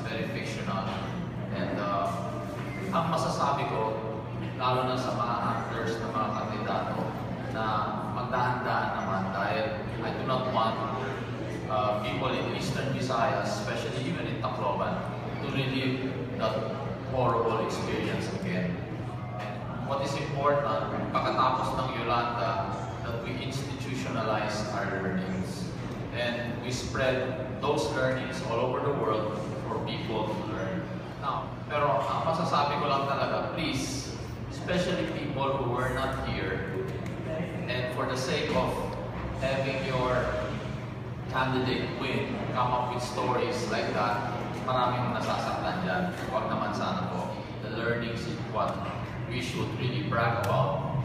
very fictional. And ang masasabi ko, lalo na sa mga actors na mga kandidato, na magdahan-dahan naman dahil I do not want people in Eastern Visayas, especially even in Tacloban, to relive that horrible experience again. And what is important, pagkatapos ng Yolanda, that we institutionalize our learnings. And we spread those learnings all over the world for people to learn. Now, pero ang masasabi ko lang talaga, please, especially people who were not here, and for the sake of having your candidate win, come up with stories like that, maraming nasasaktan dyan. Huwag naman sana po. The learnings is what we should really brag about.